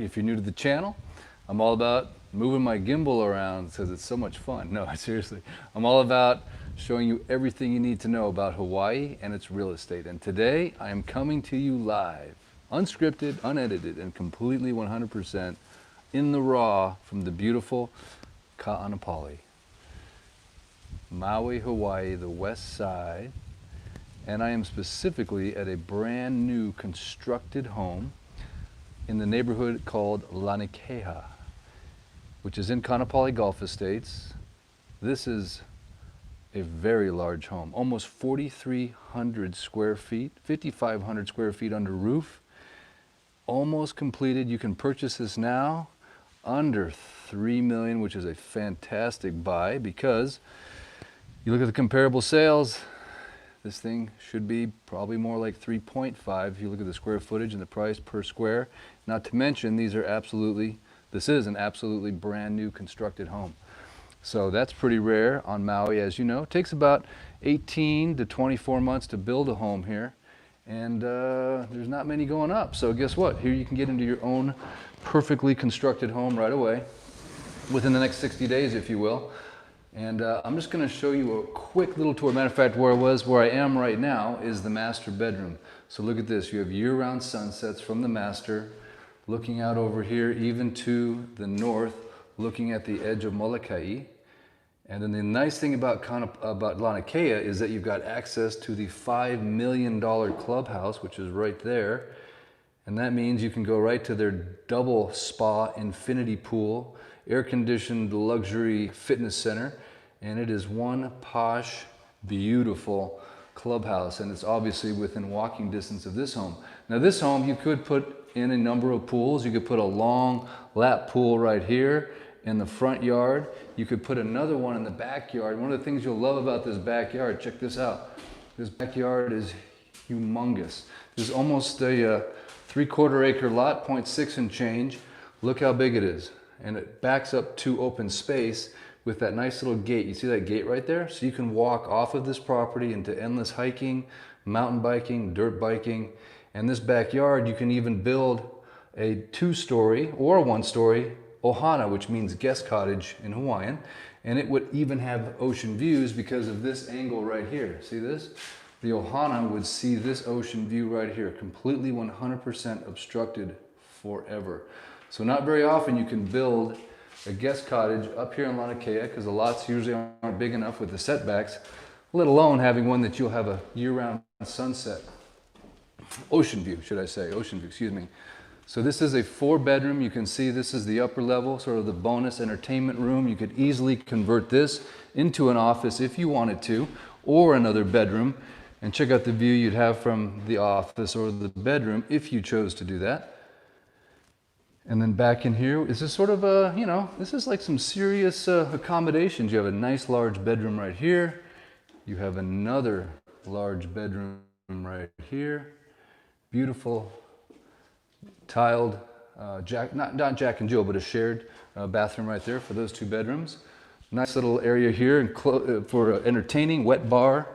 If you're new to the channel, I'm all about moving my gimbal around because it's so much fun. No, seriously. I'm all about showing you everything you need to know about Hawaii and its real estate. And today I am coming to you live, unscripted, unedited, and completely 100% in the raw from the beautiful Kaanapali, Maui, Hawaii, the west side. And I am specifically at a brand new constructed home in the neighborhood called Lanikeha, which is in Kaanapali Gulf Estates. This is a very large home, almost 4,300 square feet, 5,500 square feet under roof, almost completed. You can purchase this now under $3 million, which is a fantastic buy because you look at the comparable sales, this thing should be probably more like 3.5 if you look at the square footage and the price per square. Not to mention, this is an absolutely brand new constructed home. So that's pretty rare on Maui, as you know. It takes about 18 to 24 months to build a home here. And there's not many going up. So guess what? Here you can get into your own perfectly constructed home right away, within the next 60 days, if you will. And I'm just going to show you a quick little tour. Matter of fact, where I am right now is the master bedroom. So look at this. You have year-round sunsets from the master, looking out over here, even to the north, looking at the edge of Molokai. And then the nice thing about Lanikeha is that you've got access to the $5 million clubhouse, which is right there. And that means you can go right to their double spa infinity pool, air-conditioned luxury fitness center, and it is one posh, beautiful clubhouse, and it's obviously within walking distance of this home. Now this home, you could put in a number of pools. You could put a long lap pool right here in the front yard. You could put another one in the backyard. One of the things you'll love about this backyard, check this out. This backyard is humongous. There's almost a 3/4 acre lot, 0.6 and change. Look how big it is. And it backs up to open space with that nice little gate. You see that gate right there? So you can walk off of this property into endless hiking, mountain biking, dirt biking. And this backyard, you can even build a 2-story or a 1-story ohana, which means guest cottage in Hawaiian. And it would even have ocean views because of this angle right here. See this? The ohana would see this ocean view right here, completely 100% obstructed forever. So not very often you can build a guest cottage up here in Lanikeha because the lots usually aren't big enough with the setbacks, let alone having one that you'll have a year-round sunset. Ocean view, should I say. Ocean view, excuse me. So this is a 4-bedroom. You can see this is the upper level, sort of the bonus entertainment room. You could easily convert this into an office if you wanted to, or another bedroom. And check out the view you'd have from the office or the bedroom if you chose to do that. And then back in here, this is sort of a, this is like some serious accommodations. You have a nice large bedroom right here. You have another large bedroom right here. Beautiful tiled, not Jack and Jill, but a shared bathroom right there for those 2 bedrooms. Nice little area here for entertaining, wet bar.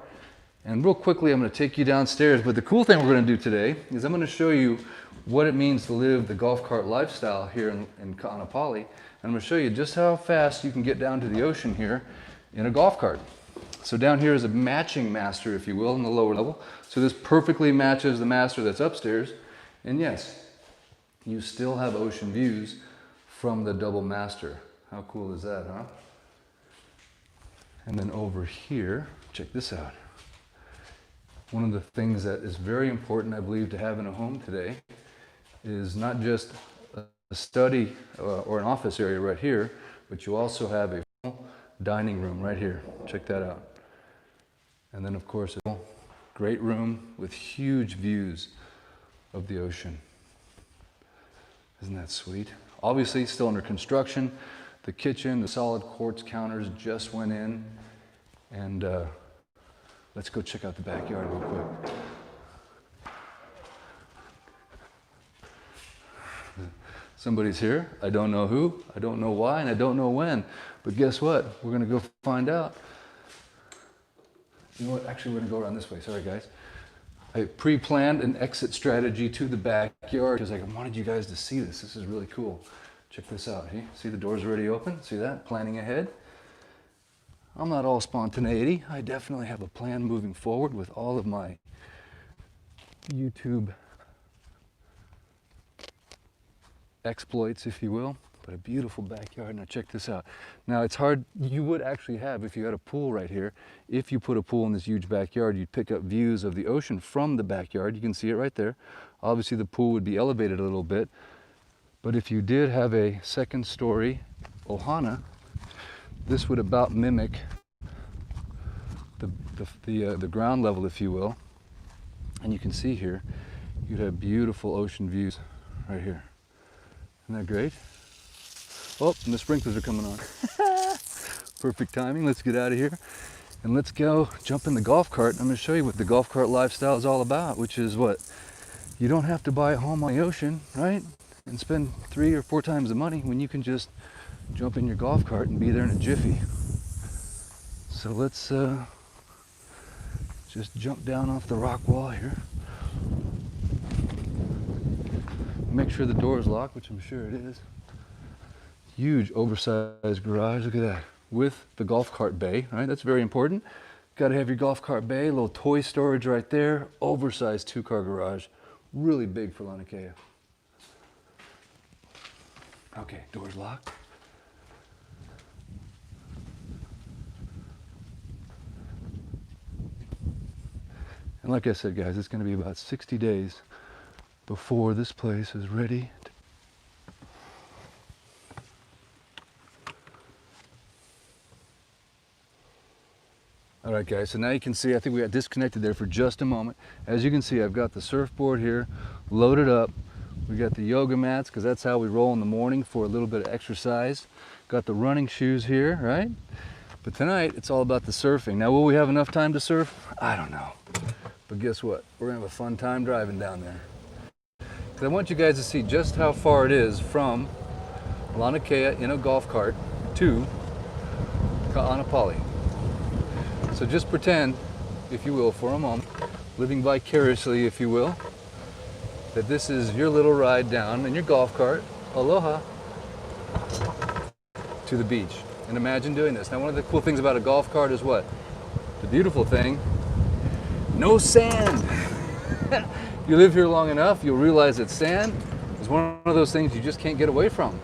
And real quickly, I'm going to take you downstairs. But the cool thing we're going to do today is I'm going to show you what it means to live the golf cart lifestyle here in Kaanapali. And I'm going to show you just how fast you can get down to the ocean here in a golf cart. So down here is a matching master, if you will, in the lower level. So this perfectly matches the master that's upstairs. And yes, you still have ocean views from the double master. How cool is that, huh? And then over here, check this out. One of the things that is very important, I believe, to have in a home today is not just a study or an office area right here, but you also have a full dining room right here. Check that out. And then, of course, a great room with huge views of the ocean. Isn't that sweet? Obviously, still under construction. The kitchen, the solid quartz counters just went in. And let's go check out the backyard real quick. Somebody's here. I don't know who, I don't know why, and I don't know when. But guess what? We're going to go find out. You know what? Actually, we're going to go around this way. Sorry, guys. I pre-planned an exit strategy to the backyard because I wanted you guys to see this. This is really cool. Check this out. See the door's already open? See that? Planning ahead. I'm not all spontaneity. I definitely have a plan moving forward with all of my YouTube exploits, if you will. But a beautiful backyard. Now check this out. Now it's hard, you would actually have, if you had a pool right here, if you put a pool in this huge backyard, you'd pick up views of the ocean from the backyard. You can see it right there. Obviously the pool would be elevated a little bit, but if you did have a second story ohana, this would about mimic the ground level, if you will. And you can see here, you'd have beautiful ocean views right here. Isn't that great? Oh, and the sprinklers are coming on. Perfect timing. Let's get out of here and let's go jump in the golf cart. I'm going to show you what the golf cart lifestyle is all about, which is what? You don't have to buy a home on the ocean, right? And spend 3 or 4 times the money when you can just jump in your golf cart and be there in a jiffy. So let's just jump down off the rock wall here. Make sure the door is locked, which I'm sure it is. Huge oversized garage, look at that, with the golf cart bay, right? That's very important. Got to have your golf cart bay, a little toy storage right there, oversized 2-car garage, really big for Lanikeha. Okay, door's locked. And like I said, guys, it's going to be about 60 days before this place is ready to All right, guys, so now you can see, I think we got disconnected there for just a moment. As you can see, I've got the surfboard here loaded up. We got the yoga mats, because that's how we roll in the morning for a little bit of exercise. Got the running shoes here, right? But tonight, it's all about the surfing. Now, will we have enough time to surf? I don't know. But guess what? We're gonna have a fun time driving down there. Because I want you guys to see just how far it is from Lanikeha in a golf cart to Kaanapali. So just pretend, if you will, for a moment, living vicariously, if you will, that this is your little ride down in your golf cart, aloha, to the beach. And imagine doing this. Now, one of the cool things about a golf cart is what? The beautiful thing, no sand. If you live here long enough, you'll realize that sand is one of those things you just can't get away from.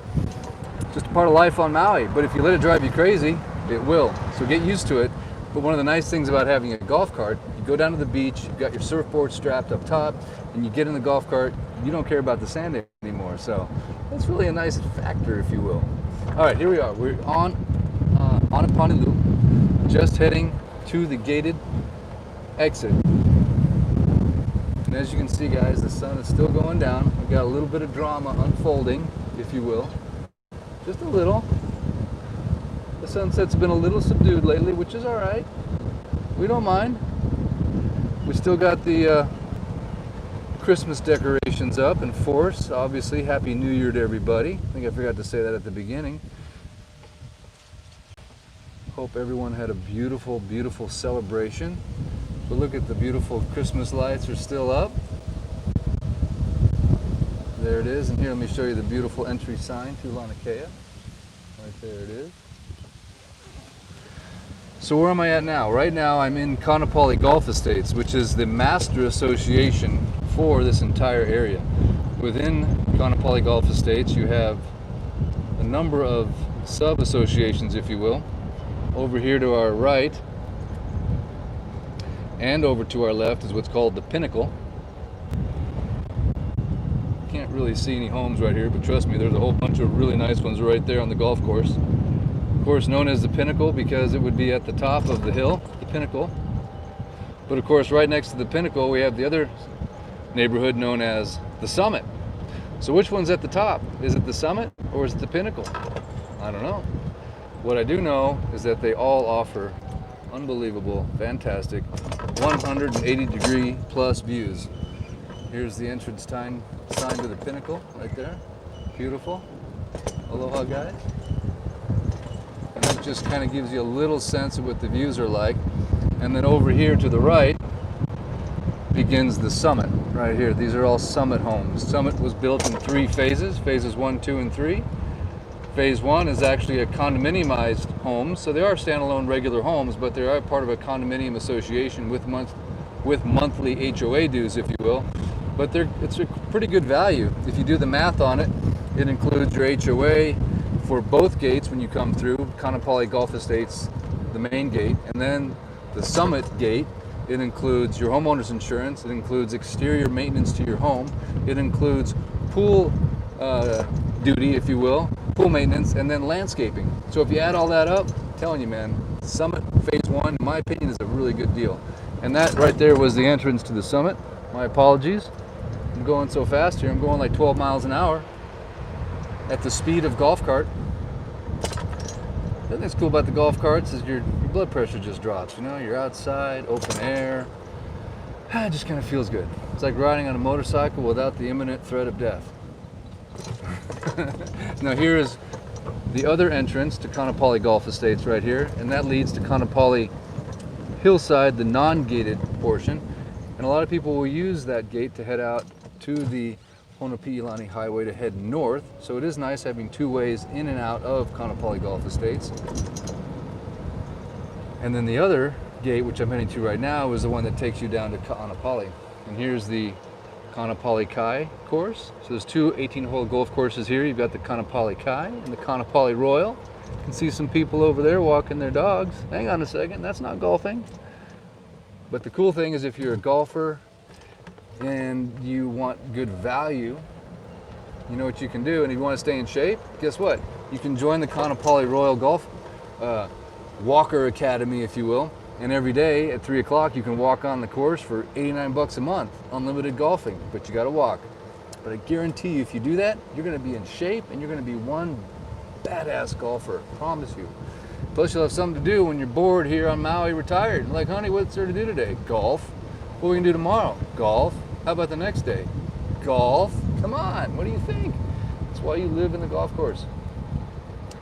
Just a part of life on Maui, but if you let it drive you crazy, it will. So get used to it. But one of the nice things about having a golf cart, you go down to the beach, you've got your surfboard strapped up top, and you get in the golf cart, you don't care about the sand anymore. So that's really a nice factor, if you will. All right, here we are. We're on Honolulu, just heading to the gated exit. And as you can see, guys, the sun is still going down. We've got a little bit of drama unfolding, if you will. Just a little. The sunset's been a little subdued lately, which is all right. We don't mind. We still got the Christmas decorations up in force. Obviously, Happy New Year to everybody. I think I forgot to say that at the beginning. Hope everyone had a beautiful, beautiful celebration. But look at the beautiful Christmas lights are still up. There it is. And here, let me show you the beautiful entry sign to Lanikeha. Right there it is. So where am I at now? Right now I'm in Kaanapali Golf Estates, which is the master association for this entire area. Within Kaanapali Golf Estates, you have a number of sub-associations, if you will. Over here to our right and over to our left is what's called the Pinnacle. Can't really see any homes right here, but trust me, there's a whole bunch of really nice ones right there on the golf course. Of course, known as the Pinnacle because it would be at the top of the hill, the Pinnacle. But of course, right next to the Pinnacle, we have the other neighborhood known as the Summit. So which one's at the top? Is it the Summit or is it the Pinnacle? I don't know. What I do know is that they all offer unbelievable, fantastic, 180-degree plus views. Here's the entrance sign to the Pinnacle right there. Beautiful. Aloha, guys. And that just kind of gives you a little sense of what the views are like. And then over here to the right begins the Summit right here. These are all Summit homes. Summit was built in 3 phases, phases 1, 2, and 3. Phase 1 is actually a condominiumized home, so they are standalone regular homes, but they are part of a condominium association with monthly HOA dues, if you will. But it's a pretty good value. If you do the math on it, it includes your HOA for both gates when you come through, Kaanapali Golf Estates, the main gate, and then the Summit gate. It includes your homeowner's insurance, it includes exterior maintenance to your home, it includes pool duty, if you will, pool maintenance, and then landscaping. So if you add all that up, I'm telling you, man, Summit Phase 1, in my opinion, is a really good deal. And that right there was the entrance to the Summit. My apologies. I'm going so fast here. I'm going like 12 miles an hour at the speed of golf cart. The thing that's cool about the golf carts is your blood pressure just drops. You know, you're outside, open air. It just kind of feels good. It's like riding on a motorcycle without the imminent threat of death. Now here is the other entrance to Kaanapali Golf Estates right here, and that leads to Kaanapali Hillside, the non-gated portion. And a lot of people will use that gate to head out to the Honopi'ilani Highway to head north. So it is nice having 2 ways in and out of Kaanapali Golf Estates. And then the other gate, which I'm heading to right now, is the one that takes you down to Kaanapali. And here's the Kaanapali Kai course. So there's 2 18-hole golf courses here. You've got the Kaanapali Kai and the Kaanapali Royal. You can see some people over there walking their dogs. Hang on a second, that's not golfing. But the cool thing is if you're a golfer and you want good value, you know what you can do, and if you want to stay in shape, guess what? You can join the Kaanapali Royal Golf Walker Academy, if you will, and every day at 3 o'clock you can walk on the course for $89 a month, unlimited golfing, but you got to walk. But I guarantee you, if you do that, you're going to be in shape and you're going to be one badass golfer, I promise you. Plus you'll have something to do when you're bored here on Maui retired. Like, honey, what's there to do today? Golf. What are we going to do tomorrow? Golf. How about the next day? Golf. Come on, what do you think? That's why you live in the golf course.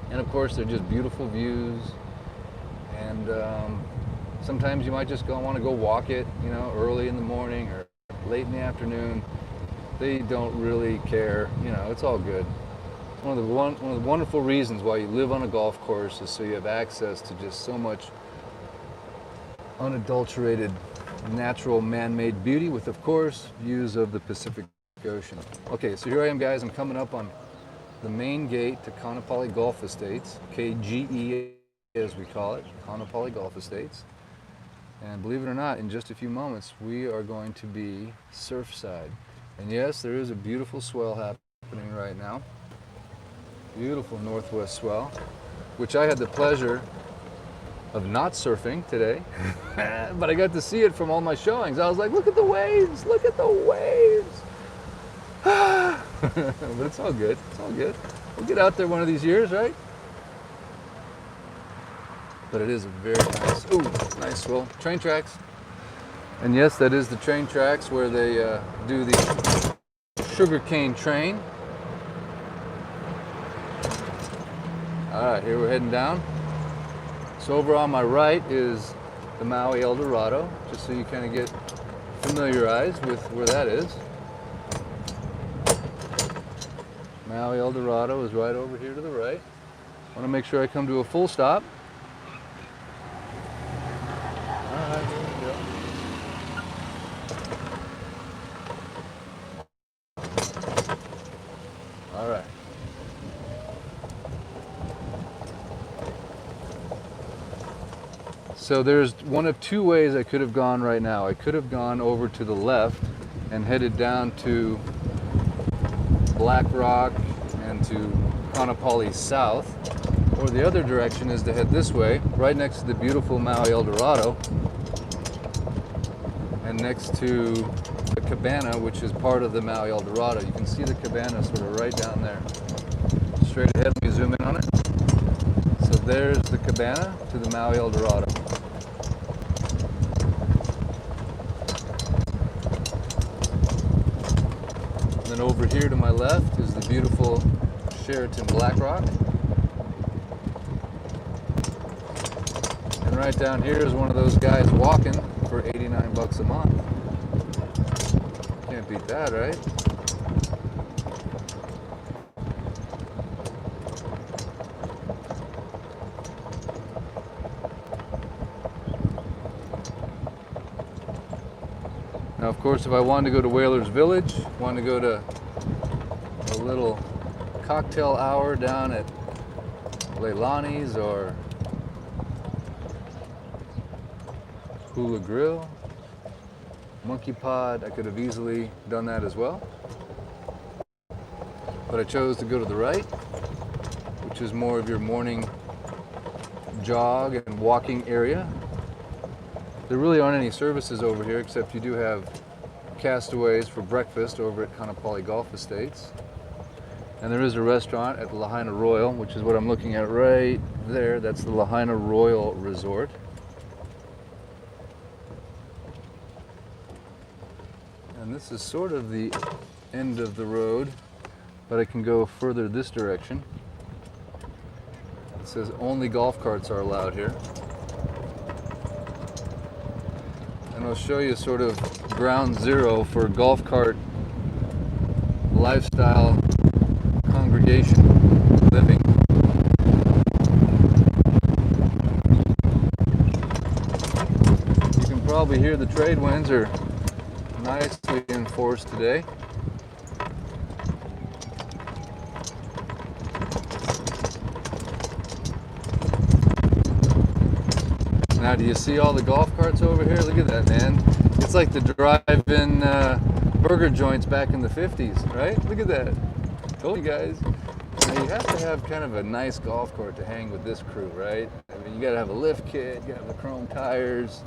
And of course, they're just beautiful views. And sometimes you might just want to go walk it, you know, early in the morning or late in the afternoon. They don't really care, you know, it's all good. One of the wonderful reasons why you live on a golf course is so you have access to just so much unadulterated natural man-made beauty with, of course, views of the Pacific Ocean. Okay, so here I am, guys. I'm coming up on the main gate to Kaanapali Golf Estates, KGE as we call it, Kaanapali Golf Estates. And believe it or not, in just a few moments, we are going to be surfside. And yes, there is a beautiful swell happening right now. Beautiful northwest swell, which I had the pleasure of not surfing today, but I got to see it from all my showings. I was like, look at the waves, look at the waves. But it's all good, it's all good. We'll get out there one of these years, right? But it is a very nice, nice swell. Train tracks. And yes, that is the train tracks where they do the sugarcane train. All right, here we're heading down. So over on my right is the Maui El Dorado, just so you kind of get familiarized with where that is. Maui El Dorado is right over here to the right. I want to make sure I come to a full stop. All right, here we go. All right. So there's one of 2 ways I could have gone right now. I could have gone over to the left and headed down to Black Rock and to Kaanapali South, or the other direction is to head this way, right next to the beautiful Maui El Dorado, and next to the Cabana, which is part of the Maui El Dorado. You can see the Cabana sort of right down there. Straight ahead, let me zoom in on it. So there's the Cabana to the Maui El Dorado. And then over here to my left is the beautiful Sheraton Black Rock. And right down here is one of those guys walking for $89 a month. Can't beat that, right? Now, of course, if I wanted to go to Whalers Village, wanted to go to a little cocktail hour down at Leilani's or Hula Grill, Monkey Pod, I could have easily done that as well. But I chose to go to the right, which is more of your morning jog and walking area. There really aren't any services over here, except you do have castaways for breakfast over at Kaanapali Golf Estates. And there is a restaurant at the Lahaina Royal, which is what I'm looking at right there. That's the Lahaina Royal Resort. And this is sort of the end of the road, but I can go further this direction. It says only golf carts are allowed here. And I'll show you sort of ground zero for golf cart lifestyle congregation living. You can probably hear the trade winds are nicely enforced today. Now, do you see all the golf carts over here? Look at that, man. It's like the drive-in burger joints back in the 50s, right? Look at that. Told you guys. Now, you have to have kind of a nice golf cart to hang with this crew, right? I mean, you gotta have a lift kit, you gotta have the chrome tires,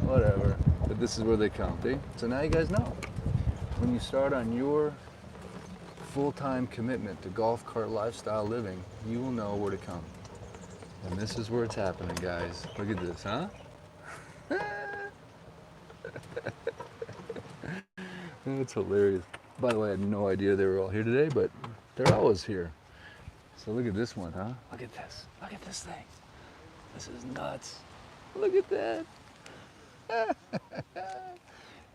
whatever. But this is where they come, see? So now you guys know. When you start on your full-time commitment to golf cart lifestyle living, you will know where to come. And this is where it's happening, guys. Look at this, huh? That's hilarious. By the way, I had no idea they were all here today, but they're always here. So look at this one, huh? Look at this. Look at this thing. This is nuts. Look at that.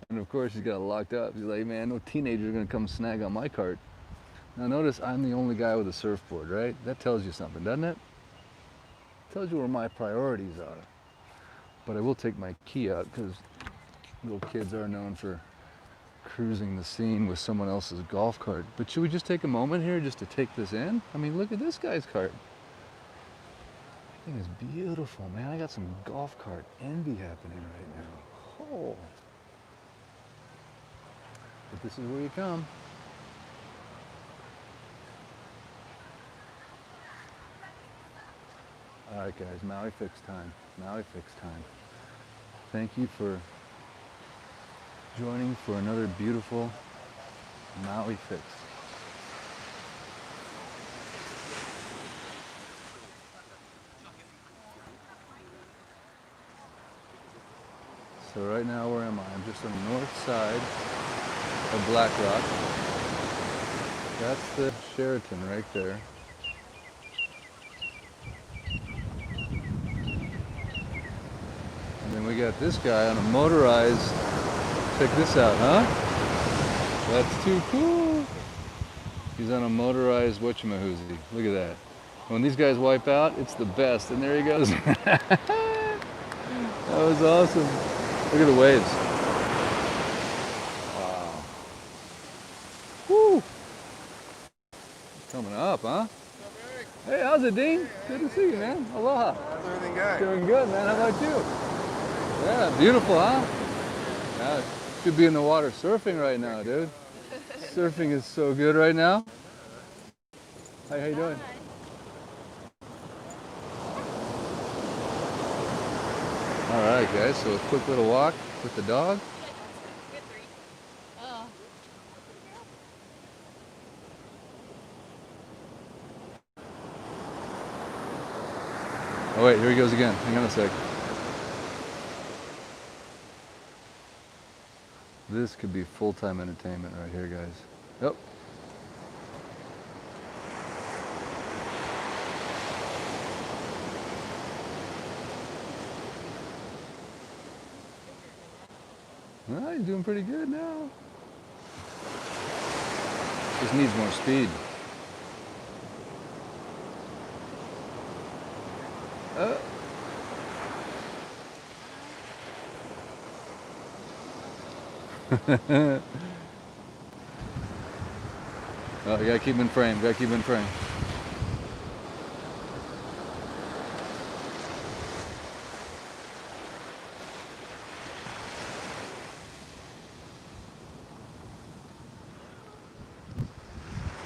And of course, he's got it locked up. He's like, man, no teenager is going to come snag on my cart. Now notice I'm the only guy with a surfboard, right? That tells you something, doesn't it? Tells you where my priorities are. But I will take my key out because little kids are known for cruising the scene with someone else's golf cart. But should we just take a moment here just to take this in? I mean, look at this guy's cart. That thing is beautiful, man. I got some golf cart envy happening right now. Oh. But this is where you come. All right, guys, Maui Fix time. Maui Fix time. Thank you for joining for another beautiful Maui Fix. So right now, where am I? I'm just on the north side of Black Rock. That's the Sheraton right there. And then we got this guy on a motorized, check this out, huh? That's too cool. He's on a motorized whatchamahoozy. Look at that. When these guys wipe out, it's the best. And there he goes. That was awesome. Look at the waves. Wow. Woo. Coming up, huh? Hey, how's it, Dean? Good to see you, man. Aloha. How's everything going? Doing good, man. How about you? Yeah, beautiful, huh? Yeah, should be in the water surfing right now, dude. Surfing is so good right now. Hi, how you doing? All right, guys, so a quick little walk with the dog. Oh wait, here he goes again. Hang on a sec. This could be full-time entertainment right here, guys. Yep. Well, he's doing pretty good now. Just needs more speed. Oh, you gotta keep him in frame, gotta keep him in frame.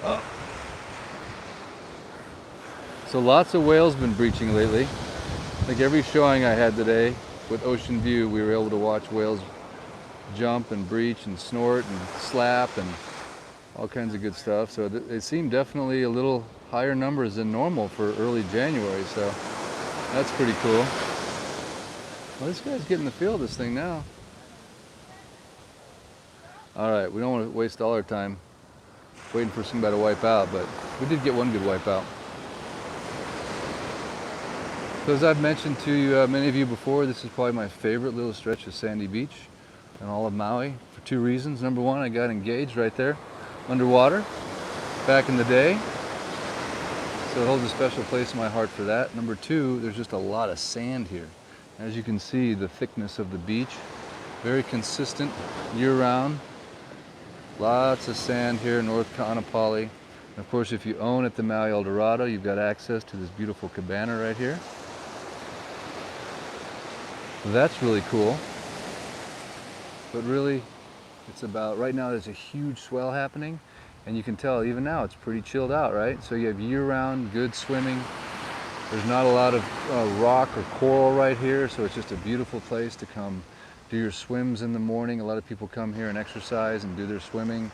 Oh. So lots of whales been breaching lately. Like every showing I had today with Ocean View, we were able to watch whales jump and breach and snort and slap and all kinds of good stuff. So they seem definitely a little higher numbers than normal for early January, so that's pretty cool. Well, this guy's getting the feel of this thing now. All right, we don't want to waste all our time waiting for somebody to wipe out, but we did get one good wipe out. So as I've mentioned to you, many of you before, this is probably my favorite little stretch of sandy beach in all of Maui for two reasons. Number one, I got engaged right there underwater back in the day, so it holds a special place in my heart for that. Number two, there's just a lot of sand here. As you can see, the thickness of the beach, very consistent year-round. Lots of sand here in North Kaanapali. And of course, if you own at the Maui Eldorado, you've got access to this beautiful cabana right here. So that's really cool. But really, it's about, right now there's a huge swell happening, and you can tell even now it's pretty chilled out, right? So you have year-round good swimming. There's not a lot of rock or coral right here, so it's just a beautiful place to come do your swims in the morning. A lot of people come here and exercise and do their swimming.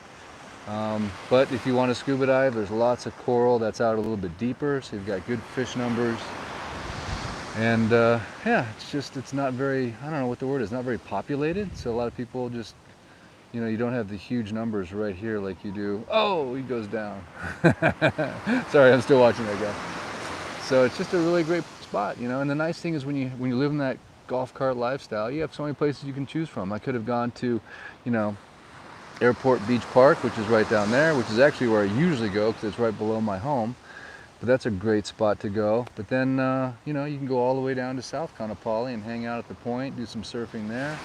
But if you want to scuba dive, there's lots of coral that's out a little bit deeper, so you've got good fish numbers. And yeah, it's not very, I don't know what the word is, not very populated. So a lot of people just, you know, you don't have the huge numbers right here like you do. Oh, he goes down. Sorry, I'm still watching that guy. So it's just a really great spot, you know. And the nice thing is when you live in that golf cart lifestyle, you have so many places you can choose from. I could have gone to, you know, Airport Beach Park, which is right down there, which is actually where I usually go because it's right below my home. But that's a great spot to go. But then, you know, you can go all the way down to South Kaanapali and hang out at the point, do some surfing there.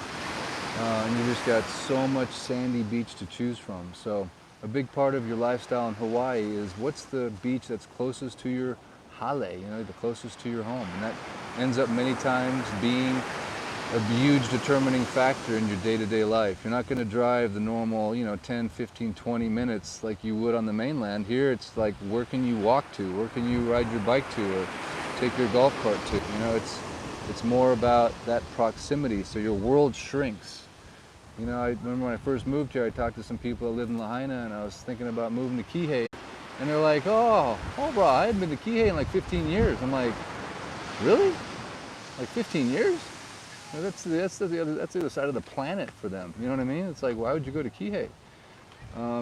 And you just got so much sandy beach to choose from. So a big part of your lifestyle in Hawaii is what's the beach that's closest to your hale, you know, the closest to your home. And that ends up many times being a huge determining factor in your day-to-day life. You're not going to drive the normal, you know, 10, 15, 20 minutes like you would on the mainland. Here it's like, where can you walk to? Where can you ride your bike to or take your golf cart to? You know, it's more about that proximity, so your world shrinks. You know, I remember when I first moved here, I talked to some people that lived in Lahaina, and I was thinking about moving to Kihei. And they're like, oh bro, I hadn't been to Kihei in like 15 years. I'm like, really? Like 15 years? That's the other side of the planet for them. You know what I mean? It's like, why would you go to Kihei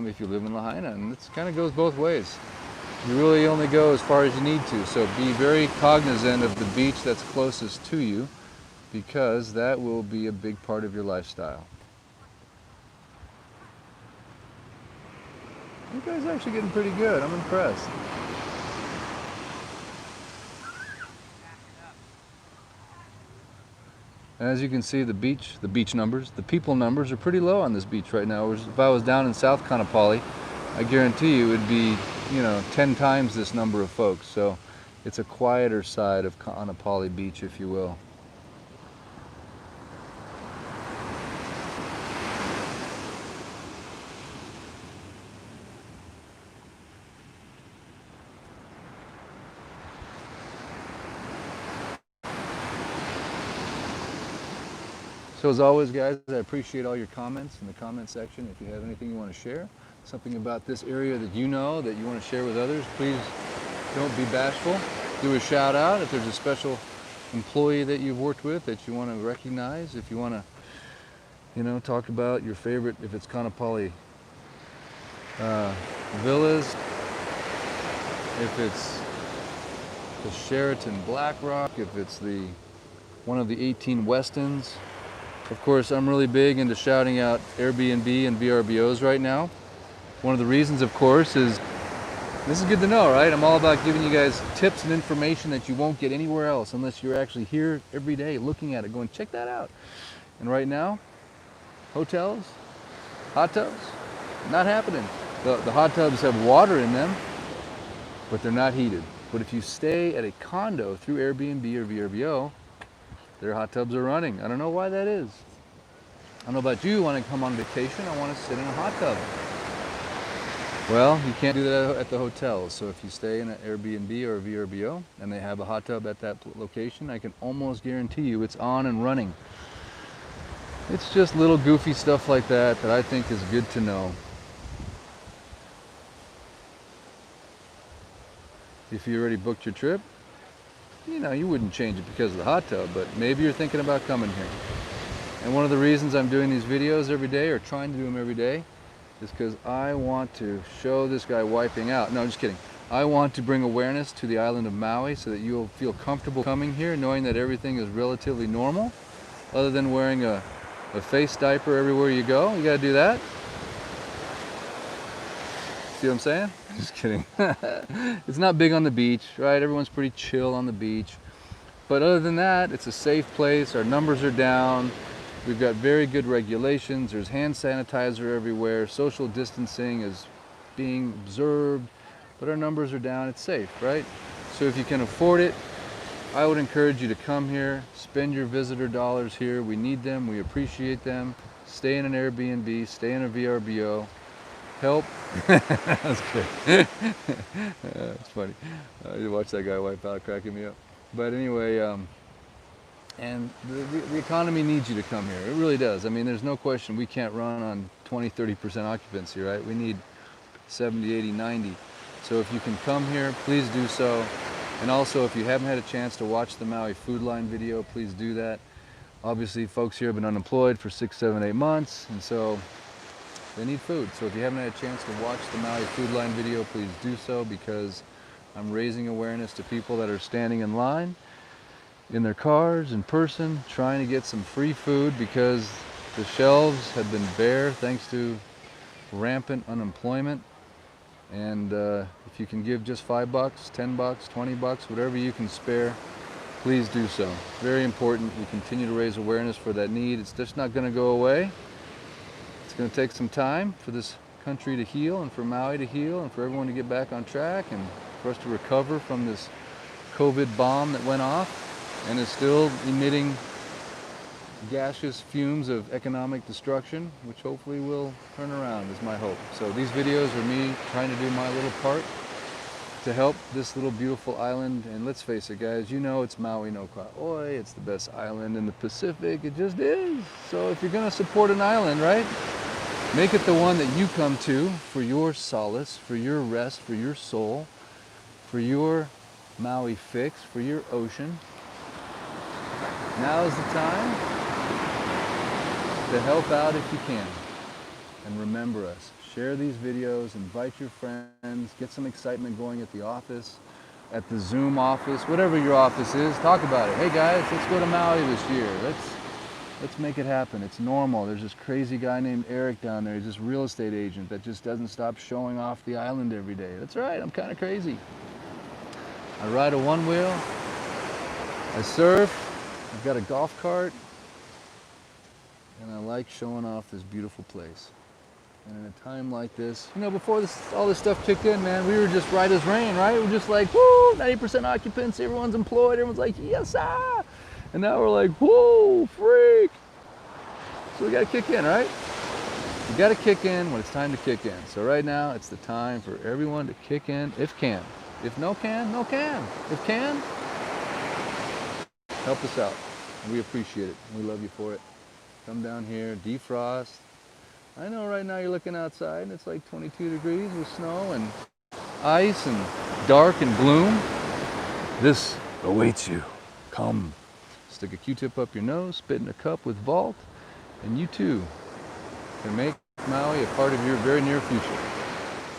if you live in Lahaina? And it kind of goes both ways. You really only go as far as you need to. So be very cognizant of the beach that's closest to you, because that will be a big part of your lifestyle. You guys are actually getting pretty good. I'm impressed. And as you can see, the beach numbers, the people numbers are pretty low on this beach right now. If I was down in South Kaanapali, I guarantee you it would be, you know, 10 times this number of folks. So it's a quieter side of Kaanapali Beach, if you will. So as always, guys, I appreciate all your comments in the comment section. If you have anything you want to share, something about this area that you know that you want to share with others, please don't be bashful. Do a shout out if there's a special employee that you've worked with that you want to recognize. If you want to, you know, talk about your favorite, if it's Kaanapali villas, if it's the Sheraton Black Rock, if it's one of the 18 Westons. Of course, I'm really big into shouting out Airbnb and VRBOs right now. One of the reasons, of course, is this is good to know, right? I'm all about giving you guys tips and information that you won't get anywhere else unless you're actually here every day looking at it, going, check that out. And right now, hotels, hot tubs, not happening. The hot tubs have water in them, but they're not heated. But if you stay at a condo through Airbnb or VRBO, their hot tubs are running. I don't know why that is. I don't know about you, when I come on vacation, I want to sit in a hot tub. Well, you can't do that at the hotels. So if you stay in an Airbnb or a VRBO and they have a hot tub at that location, I can almost guarantee you it's on and running. It's just little goofy stuff like that that I think is good to know. If you already booked your trip, you know, you wouldn't change it because of the hot tub, but maybe you're thinking about coming here. And one of the reasons I'm doing these videos every day, or trying to do them every day, is because I want to show this guy wiping out. No, I'm just kidding. I want to bring awareness to the island of Maui so that you'll feel comfortable coming here, knowing that everything is relatively normal, other than wearing a face diaper everywhere you go. You gotta do that. See what I'm saying? Just kidding. It's not big on the beach, right? Everyone's pretty chill on the beach. But other than that, it's a safe place. Our numbers are down. We've got very good regulations. There's hand sanitizer everywhere. Social distancing is being observed, but our numbers are down. It's safe, right? So if you can afford it, I would encourage you to come here, spend your visitor dollars here. We need them, we appreciate them. Stay in an Airbnb, stay in a VRBO. Help. That's good. That's funny. You watch that guy wipe out, cracking me up. But anyway, and the economy needs you to come here. It really does. I mean, there's no question we can't run on 20-30% occupancy, right? We need 70, 80, 90. So if you can come here, please do so. And also, if you haven't had a chance to watch the Maui Food Line video, please do that. Obviously, folks here have been unemployed for 6, 7, 8 months, and so they need food. So if you haven't had a chance to watch the Maui Food Line video, please do so, because I'm raising awareness to people that are standing in line, in their cars, in person, trying to get some free food because the shelves have been bare thanks to rampant unemployment. And if you can give just $5, $10, $20, whatever you can spare, please do so. Very important. We continue to raise awareness for that need. It's just not going to go away. It's going to take some time for this country to heal, and for Maui to heal, and for everyone to get back on track, and for us to recover from this COVID bomb that went off and is still emitting gaseous fumes of economic destruction, which hopefully will turn around, is my hope. So these videos are me trying to do my little part to help this little beautiful island. And let's face it, guys, you know it's Maui no Kauai. It's the best island in the Pacific. It just is. So if you're going to support an island, right, make it the one that you come to for your solace, for your rest, for your soul, for your Maui fix, for your ocean. Now is the time to help out if you can. And remember us. Share these videos, invite your friends, get some excitement going at the office, at the Zoom office, whatever your office is. Talk about it. Hey guys, let's go to Maui this year. Let's make it happen. It's normal. There's this crazy guy named Eric down there. He's this real estate agent that just doesn't stop showing off the island every day. That's right, I'm kind of crazy. I ride a one-wheel, I surf, I've got a golf cart, and I like showing off this beautiful place. And in a time like this, you know, before all this stuff kicked in, man, we were just right as rain, right? We were just like, woo, 90% occupancy, everyone's employed, everyone's like, yes, ah! And now we're like, whoa, freak! So we gotta kick in, right? You gotta kick in when it's time to kick in. So right now, it's the time for everyone to kick in, if can. If no can, no can. If can, help us out. We appreciate it. We love you for it. Come down here, defrost. I know right now you're looking outside and it's like 22 degrees with snow and ice and dark and gloom. This awaits you. Come. Stick a Q-tip up your nose, spit in a cup with Vault, and you too can make Maui a part of your very near future.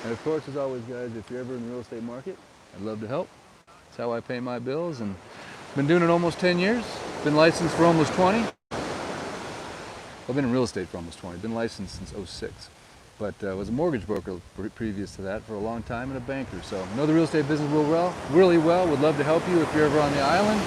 And of course, as always, guys, if you're ever in the real estate market, I'd love to help. That's how I pay my bills, and been doing it almost 10 years. Been licensed for almost 20. I've been in real estate for almost 20. Been licensed since '06. but was a mortgage broker previous to that for a long time and a banker. So know the real estate business really well. Would love to help you if you're ever on the island.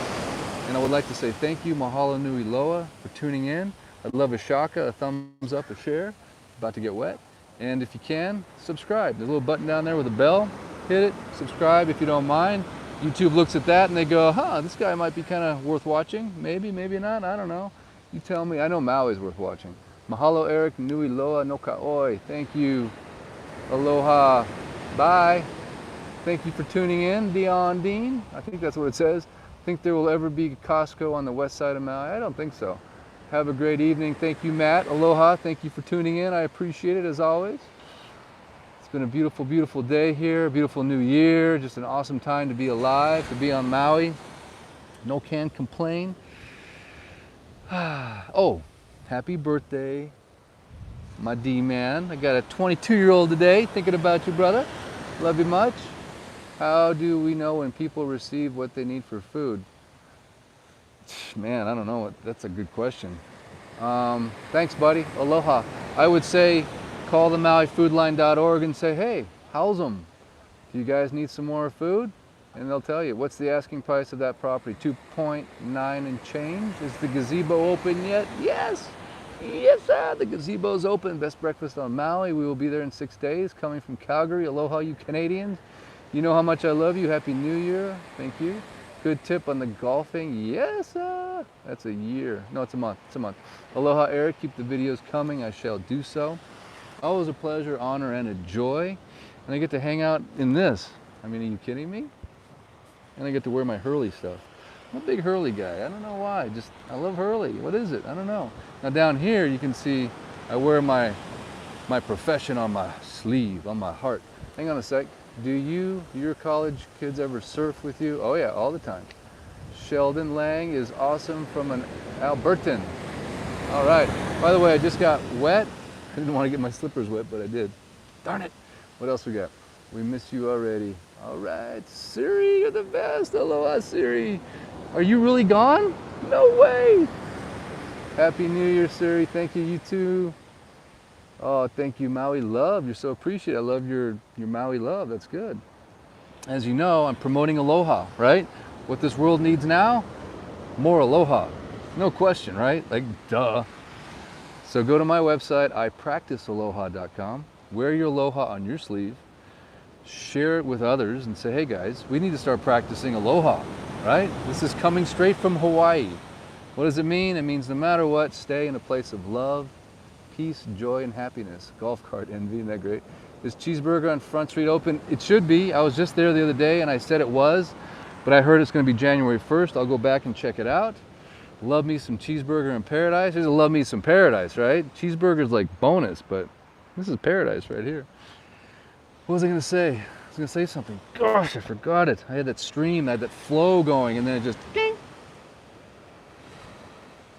And I would like to say thank you, mahalo nui loa, for tuning in. I'd love a shaka, a thumbs up, a share. About to get wet. And if you can, subscribe. There's a little button down there with a bell. Hit it, subscribe if you don't mind. YouTube looks at that and they go, huh, this guy might be kind of worth watching. Maybe, maybe not, I don't know. You tell me. I know Maui's worth watching. Mahalo, Eric, nui loa no ka'oi. Thank you. Aloha. Bye. Thank you for tuning in, Dion Dean. I think that's what it says. Think there will ever be Costco on the west side of Maui? I don't think so. Have a great evening. Thank you, Matt. Aloha. Thank you for tuning in. I appreciate it as always. It's been a beautiful, beautiful day here. A beautiful new year. Just an awesome time to be alive, to be on Maui. No can complain. Oh, happy birthday, my D-man. I got a 22-year-old today. Thinking about you, brother. Love you much. How do we know when people receive what they need for food? Man, I don't know. That's a good question. Thanks, buddy. Aloha. I would say call the MauiFoodline.org and say, hey, how's them? Do you guys need some more food? And they'll tell you. What's the asking price of that property? 2.9 and change. Is the gazebo open yet? Yes. Yes, sir. The gazebo's open. Best breakfast on Maui. We will be there in 6 days. Coming from Calgary. Aloha, you Canadians. You know how much I love you. Happy New Year. Thank you. Good tip on the golfing. Yes, sir. That's a year. No, it's a month. It's a month. Aloha, Eric. Keep the videos coming. I shall do so. Always a pleasure, honor, and a joy. And I get to hang out in this. I mean, are you kidding me? And I get to wear my Hurley stuff. I'm a big Hurley guy. I don't know why. Just, I love Hurley. What is it? I don't know. Now down here, you can see I wear my profession on my sleeve, on my heart. Hang on a sec. Do your college kids ever surf with you? Oh yeah, all the time. Sheldon Lang is awesome from an Albertan. All right. By the way, I just got wet. I didn't want to get my slippers wet, but I did. Darn it. What else we got? We miss you already. All right. Siri, you're the best. Aloha, Siri. Are you really gone? No way. Happy New Year, Siri. Thank you. You too. Oh, thank you, Maui love. You're so appreciated. I love your Maui love. That's good. As you know, I'm promoting Aloha, right? What this world needs now? More Aloha. No question, right? Like, duh. So go to my website, ipracticealoha.com. Wear your Aloha on your sleeve. Share it with others and say, hey guys, we need to start practicing Aloha, right? This is coming straight from Hawaii. What does it mean? It means no matter what, stay in a place of love, peace, joy, and happiness. Golf cart envy, isn't that great? Is Cheeseburger on Front Street open? It should be. I was just there the other day and I said it was, but I heard it's going to be January 1st. I'll go back and check it out. Love me some cheeseburger in paradise. There's a love me some paradise, right? Cheeseburger's like bonus, but this is paradise right here. What was I going to say? I was going to say something. Gosh, I forgot it. I had that stream, I had that flow going, and then it just... Ding.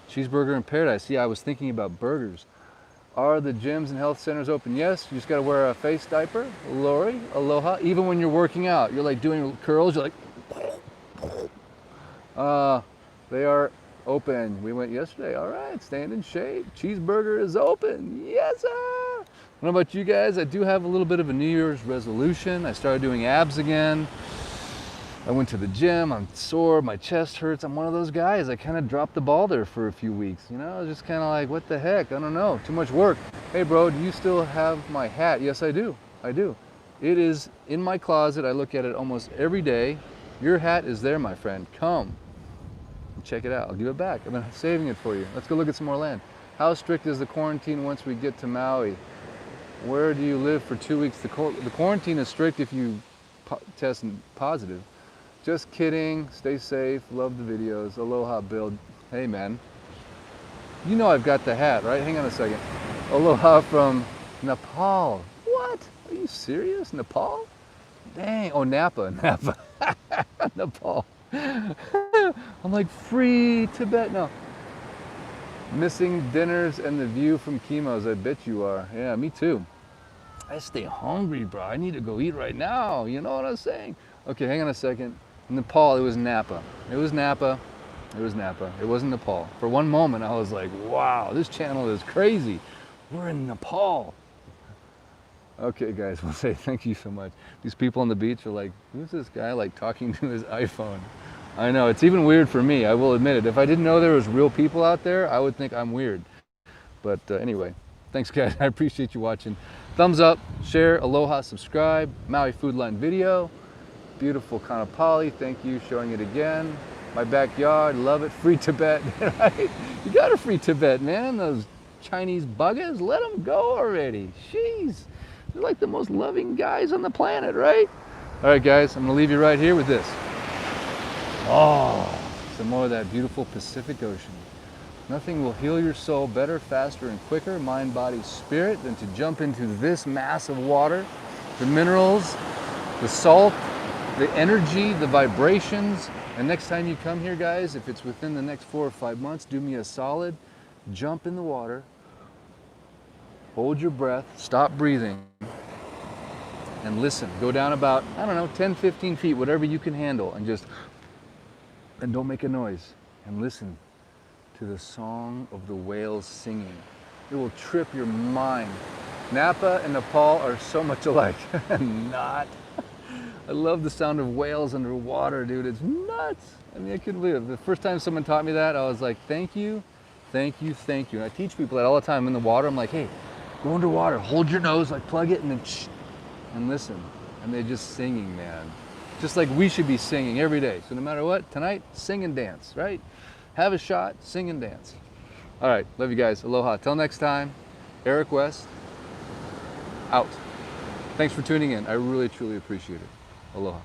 Cheeseburger in paradise. Yeah, I was thinking about burgers. Are the gyms and health centers open? Yes. You just got to wear a face diaper. Lori, aloha. Even when you're working out, you're like doing curls, you're like... They are open. We went yesterday. All right, stand in shape. Cheeseburger is open. Yes, sir. What about you guys? I do have a little bit of a New Year's resolution. I started doing abs again. I went to the gym. I'm sore. My chest hurts. I'm one of those guys. I kind of dropped the ball there for a few weeks. You know, I was just kind of like, what the heck? I don't know. Too much work. Hey, bro, do you still have my hat? Yes, I do. I do. It is in my closet. I look at it almost every day. Your hat is there, my friend. Come. Check it out. I'll give it back. I've been saving it for you. Let's go look at some more land. How strict is the quarantine once we get to Maui? Where do you live for 2 weeks? The quarantine is strict if you test positive. Just kidding. Stay safe. Love the videos. Aloha, Bill. Hey, man. You know I've got the hat, right? Hang on a second. Aloha from Nepal. What? Are you serious? Nepal? Dang. Oh, Napa. Napa. Nepal. I'm like, free Tibet. No. Missing dinners and the view from Chemo's. I bet you are. Yeah, me too. I stay hungry, bro. I need to go eat right now. You know what I'm saying? Okay, hang on a second. Nepal, it was Napa. It was Napa. It was Napa. It wasn't Nepal. For one moment, I was like, wow, this channel is crazy. We're in Nepal. Okay, guys, we'll say thank you so much. These people on the beach are like, who's this guy like talking to his iPhone? I know, it's even weird for me, I will admit it. If I didn't know there was real people out there, I would think I'm weird. But anyway, thanks guys, I appreciate you watching. Thumbs up, share, aloha, subscribe, Maui Food Line video. Beautiful Kaanapali, thank you, showing it again. My backyard, love it, free Tibet, right? You got a free Tibet, man. Those Chinese buggers, let them go already. Jeez, they're like the most loving guys on the planet, right? All right, guys, I'm gonna leave you right here with this. Oh, some more of that beautiful Pacific Ocean. Nothing will heal your soul better, faster, and quicker, mind, body, spirit, than to jump into this mass of water. The minerals, the salt, the energy, the vibrations. And next time you come here, guys, if it's within the next 4 or 5 months, do me a solid, jump in the water, hold your breath, stop breathing, and listen. Go down about, I don't know, 10, 15 feet, whatever you can handle, and don't make a noise, and listen to the song of the whales singing. It will trip your mind. Napa and Nepal are so much alike. Not. I love the sound of whales underwater, dude. It's nuts. I mean, I couldn't believe it. The first time someone taught me that, I was like, thank you, thank you, thank you. And I teach people that all the time in the water. I'm like, hey, go underwater, hold your nose, like plug it, and then shh, and listen. And they're just singing, man. Just like we should be singing every day. So no matter what, tonight, sing and dance, right? Have a shot, sing and dance. All right, love you guys. Aloha. Till next time, Eric West, out. Thanks for tuning in. I really, truly appreciate it. Aloha.